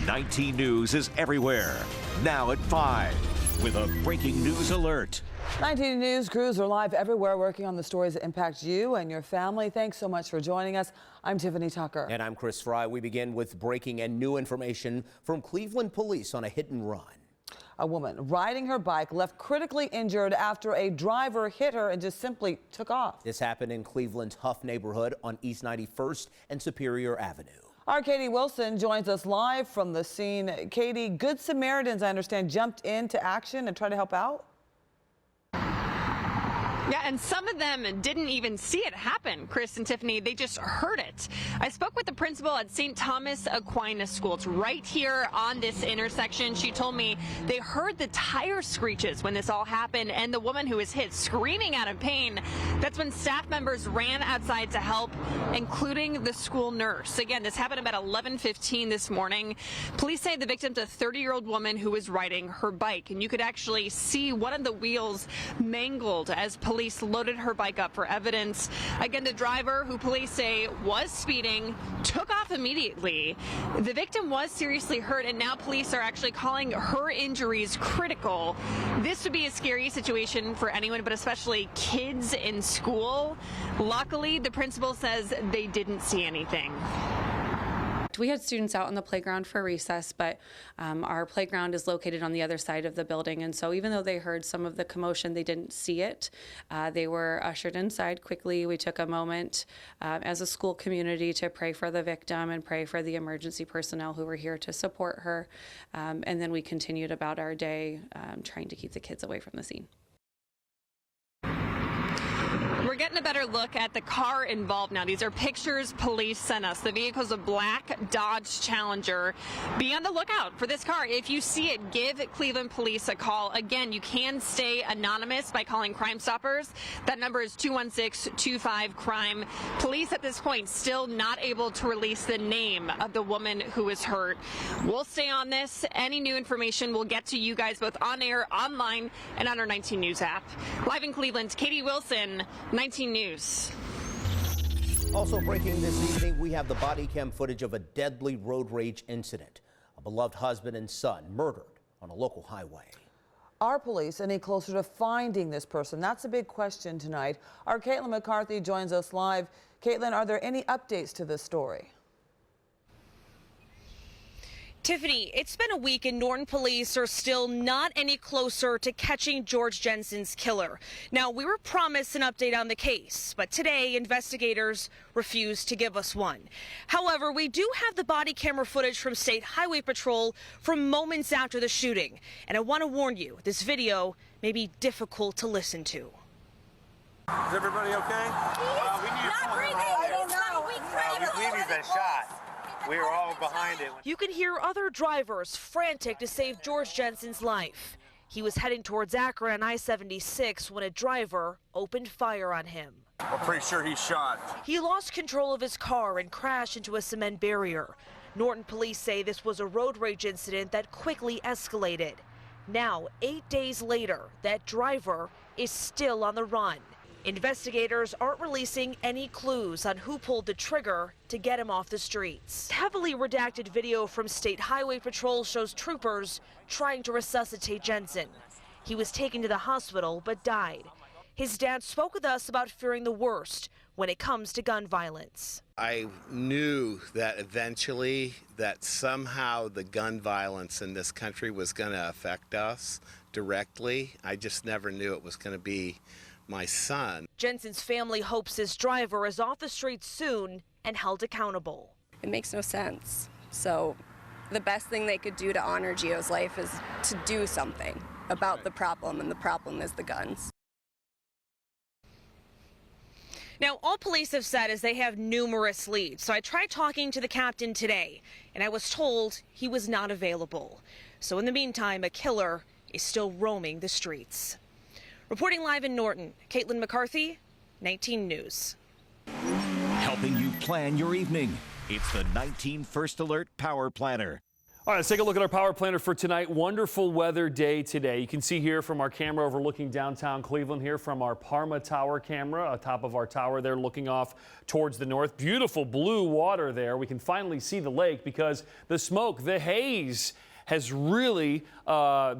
19 News is everywhere. Now at 5 with a breaking news alert. 19 News crews are live everywhere working on the stories that impact you and your family. Thanks so much for joining us. I'm Tiffany Tucker. And I'm Chris Frye. We begin with breaking and new information from Cleveland police on a hit and run. A woman riding her bike left critically injured after a driver hit her and just simply took off. This happened in Cleveland's Huff neighborhood on East 91st and Superior Avenue. Our Katie Wilson joins us live from the scene. Katie, Good Samaritans, I understand, jumped into action and tried to help out? Yeah, and some of them didn't even see it happen, Chris and Tiffany. They just heard it. I spoke with the principal at St. Thomas Aquinas School. It's right here on this intersection. She told me they heard the tire screeches when this all happened and the woman who was hit screaming out of pain. That's when staff members ran outside to help, including the school nurse. Again, this happened about 11:15 this morning. Police say the victim's a 30-year-old woman who was riding her bike, and you could actually see one of the wheels mangled as police loaded her bike up for evidence. Again, the driver, who police say was speeding, took off immediately. The victim was seriously hurt, and now police are actually calling her injuries critical. This would be a scary situation for anyone, but especially kids in school. Luckily, the principal says they didn't see anything. We had students out on the playground for recess, but our playground is located on the other side of the building, and so even though they heard some of the commotion, they didn't see it. They were ushered inside quickly. We took a moment as a school community to pray for the victim and pray for the emergency personnel who were here to support her, and then we continued about our day trying to keep the kids away from the scene. We're getting a better look at the car involved now. These are pictures police sent us. The vehicle's a black Dodge Challenger. Be on the lookout for this car. If you see it, give Cleveland police a call. Again, you can stay anonymous by calling Crime Stoppers. That number is 216-25-CRIME. Police at this point still not able to release the name of the woman who was hurt. We'll stay on this. Any new information we'll get to you guys both on air, online, and on our 19 News app. Live in Cleveland, Katie Wilson, 19 News. Also breaking this evening, we have the body cam footage of a deadly road rage incident. A beloved husband and son murdered on a local highway. Are police any closer to finding this person? That's a big question tonight. Our Caitlin McCarthy joins us live. Caitlin, are there any updates to this story? Tiffany, it's been a week and Norton police are still not any closer to catching George Jensen's killer. Now, we were promised an update on the case, but today investigators refused to give us one. However, we do have the body camera footage from State Highway Patrol from moments after the shooting. And I want to warn you, this video may be difficult to listen to. Is everybody okay? We need not breathing. I don't know. We believe he's been shot. We were all behind it. You can hear other drivers frantic to save George Jensen's life. He was heading towards Akron on I-76 when a driver opened fire on him. We're pretty sure he's shot. He lost control of his car and crashed into a cement barrier. Norton police say this was a road rage incident that quickly escalated. Now, 8 days later, that driver is still on the run. Investigators aren't releasing any clues on who pulled the trigger to get him off the streets. Heavily redacted video from State Highway Patrol shows troopers trying to resuscitate Jensen. He was taken to the hospital but died. His dad spoke with us about fearing the worst when it comes to gun violence. I knew that eventually that somehow the gun violence in this country was going to affect us directly. I just never knew it was going to be my son. Jensen's family hopes his driver is off the streets soon and held accountable. It makes no sense. So the best thing they could do to honor Gio's life is to do something about the problem, and the problem is the guns. Now, all police have said is they have numerous leads. So I tried talking to the captain today, and I was told he was not available. So in the meantime, a killer is still roaming the streets. Reporting live in Norton, Caitlin McCarthy, 19 News. Helping you plan your evening. It's the 19 First Alert Power Planner. All right, let's take a look at our power planner for tonight. Wonderful weather day today. You can see here from our camera overlooking downtown Cleveland here from our Parma Tower camera, atop of our tower there looking off towards the north. Beautiful blue water there. We can finally see the lake because the smoke, the haze, has really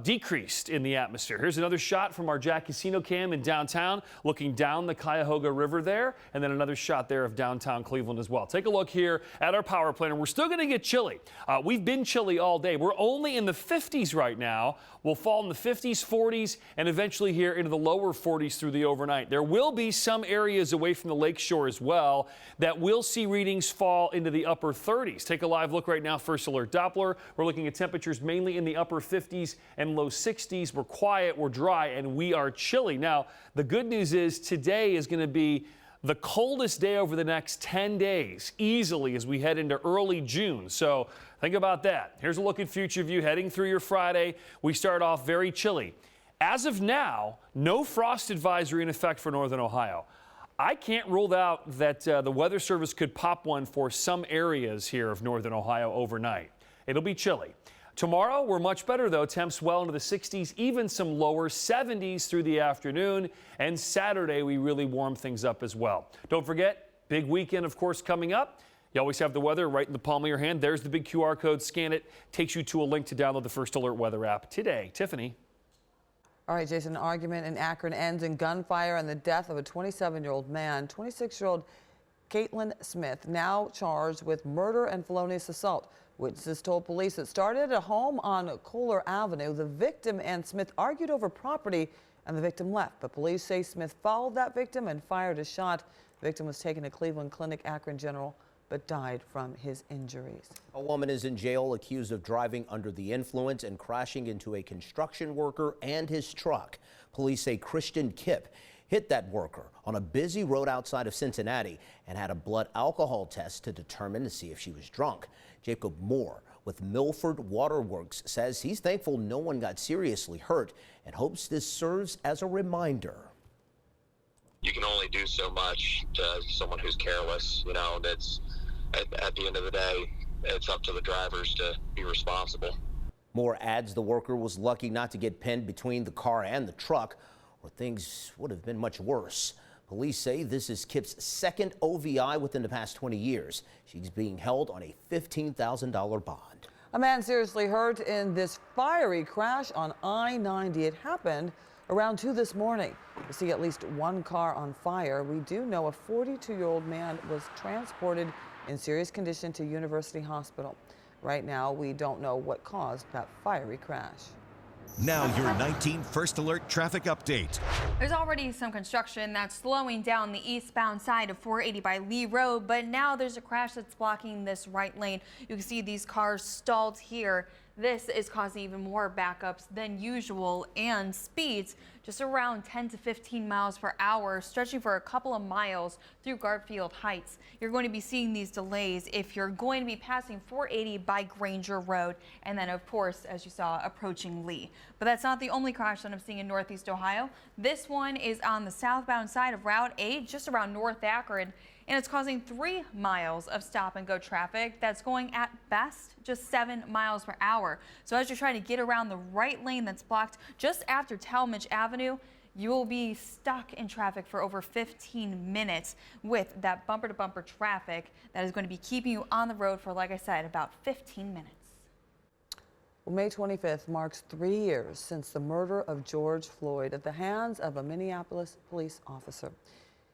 decreased in the atmosphere. Here's another shot from our Jack Casino cam in downtown, looking down the Cuyahoga River there, and then another shot there of downtown Cleveland as well. Take a look here at our power planner. We're still going to get chilly. We've been chilly all day. We're only in the 50s right now. We'll fall in the 50s, 40s, and eventually here into the lower 40s through the overnight. There will be some areas away from the lake shore as well that will see readings fall into the upper 30s. Take a live look right now. First alert Doppler. We're looking at temperatures mainly in the upper 50s and low 60s. We're quiet, we're dry, and we are chilly. Now, the good news is today is going to be the coldest day over the next 10 days, easily as we head into early June. So think about that. Here's a look at future view heading through your Friday. We start off very chilly. As of now, no frost advisory in effect for northern Ohio. I can't rule out that the Weather Service could pop one for some areas here of northern Ohio overnight. It'll be chilly. Tomorrow, we're much better, though. Temps well into the 60s, even some lower 70s through the afternoon. And Saturday, we really warm things up as well. Don't forget, big weekend, of course, coming up. You always have the weather right in the palm of your hand. There's the big QR code. Scan it. Takes you to a link to download the First Alert Weather app today. Tiffany. All right, Jason, an argument in Akron ends in gunfire and the death of a 27-year-old man. 26-year-old Caitlin Smith now charged with murder and felonious assault. Witnesses told police it started at a home on Kohler Avenue. The victim and Smith argued over property and the victim left, but police say Smith followed that victim and fired a shot. The victim was taken to Cleveland Clinic Akron General but died from his injuries. A woman is in jail accused of driving under the influence and crashing into a construction worker and his truck. Police say Christian Kipp hit that worker on a busy road outside of Cincinnati and had a blood alcohol test to determine to see if she was drunk. Jacob Moore with Milford Waterworks says he's thankful no one got seriously hurt and hopes this serves as a reminder. You can only do so much to someone who's careless, you know. That's at the end of the day, it's up to the drivers to be responsible. Moore adds the worker was lucky not to get pinned between the car and the truck, or things would have been much worse. Police say this is Kipp's second OVI within the past 20 years. She's being held on a $15,000 bond. A man seriously hurt in this fiery crash on I-90. It happened around 2 this morning. We see at least one car on fire. We do know a 42-year-old man was transported in serious condition to University Hospital. Right now, we don't know what caused that fiery crash. Now your 19 First Alert traffic update. There's already some construction that's slowing down the eastbound side of 480 by Lee Road, but now there's a crash that's blocking this right lane. You can see these cars stalled here. This is causing even more backups than usual and speeds just around 10 to 15 miles per hour, stretching for a couple of miles through Garfield Heights. You're going to be seeing these delays if you're going to be passing 480 by Granger Road, and then of course, as you saw, approaching Lee. But that's not the only crash that I'm seeing in Northeast Ohio. This one is on the southbound side of Route 8, just around North Akron, and it's causing 3 miles of stop and go traffic that's going at best just 7 miles per hour. So as you're trying to get around the right lane that's blocked just after Talmadge Avenue, you will be stuck in traffic for over 15 minutes with that bumper to bumper traffic that is going to be keeping you on the road for, like I said, about 15 minutes. Well, May 25th marks 3 years since the murder of George Floyd at the hands of a Minneapolis police officer.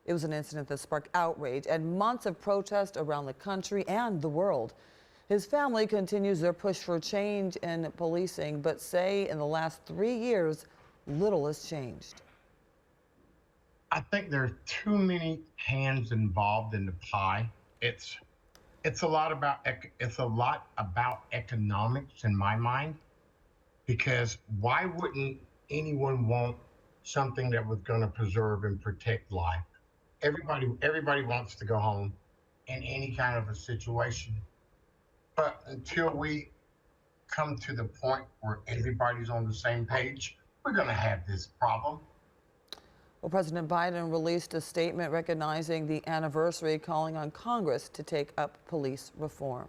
It was an incident that sparked outrage and months of protest around the country and the world. His family continues their push for change in policing, but say in the last 3 years, little has changed. I think there are too many hands involved in the pie. It's a lot about economics in my mind, because why wouldn't anyone want something that was going to preserve and protect life? Everybody wants to go home in any kind of a situation. But until we come to the point where everybody's on the same page, we're going to have this problem. Well, President Biden released a statement recognizing the anniversary, calling on Congress to take up police reform.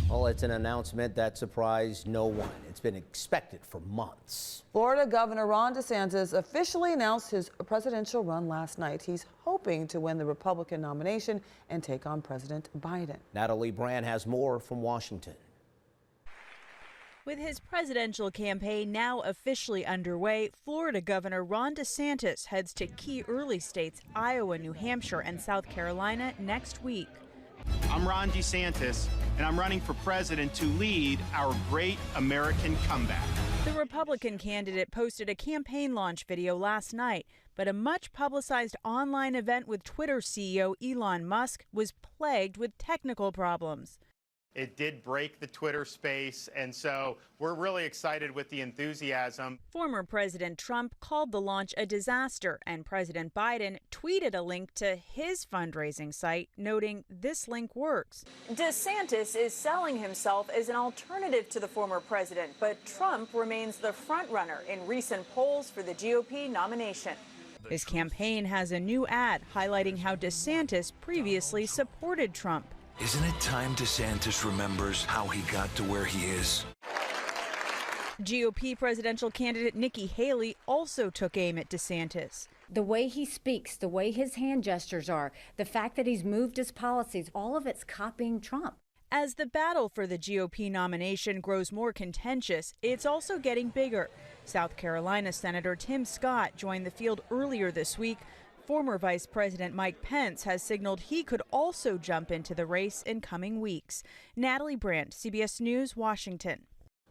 Well, it's an announcement that surprised no one. It's been expected for months. Florida Governor Ron DeSantis officially announced his presidential run last night. He's hoping to win the Republican nomination and take on President Biden. Natalie Brand has more from Washington. With his presidential campaign now officially underway, Florida Governor Ron DeSantis heads to key early states Iowa, New Hampshire, and South Carolina next week. I'm Ron DeSantis, and I'm running for president to lead our great American comeback. The Republican candidate posted a campaign launch video last night, but a much publicized online event with Twitter CEO Elon Musk was plagued with technical problems. It did break the Twitter space, and so we're really excited with the enthusiasm. Former President Trump called the launch a disaster, and President Biden tweeted a link to his fundraising site, noting this link works. DeSantis is selling himself as an alternative to the former president, but Trump remains the frontrunner in recent polls for the GOP nomination. His campaign has a new ad highlighting how DeSantis previously supported Trump. Isn't it time DeSantis remembers how he got to where he is? GOP presidential candidate Nikki Haley also took aim at DeSantis. The way he speaks, the way his hand gestures are, the fact that he's moved his policies, all of it's copying Trump. As the battle for the GOP nomination grows more contentious, it's also getting bigger. South Carolina Senator Tim Scott joined the field earlier this week. Former Vice President Mike Pence has signaled he could also jump into the race in coming weeks. Natalie Brandt, CBS News, Washington.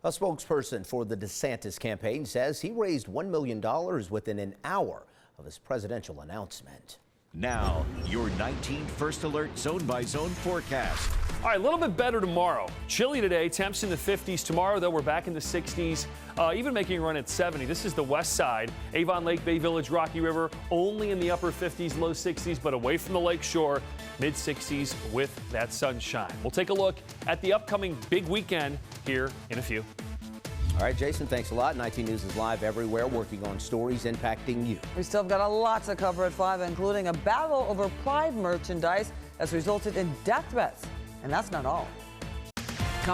A spokesperson for the DeSantis campaign says he raised $1 million within an hour of his presidential announcement. Now, your 19 First Alert zone-by-zone forecast. All right, a little bit better tomorrow. Chilly today, temps in the 50s. Tomorrow, though, we're back in the 60s, even making a run at 70. This is the west side. Avon Lake, Bay Village, Rocky River, only in the upper 50s, low 60s, but away from the lake shore, mid 60s with that sunshine. We'll take a look at the upcoming big weekend here in a few. All right, Jason, thanks a lot. 19 News is live everywhere, working on stories impacting you. We still have got a lot to cover at 5, including a battle over Pride merchandise that's resulted in death threats. And that's not all.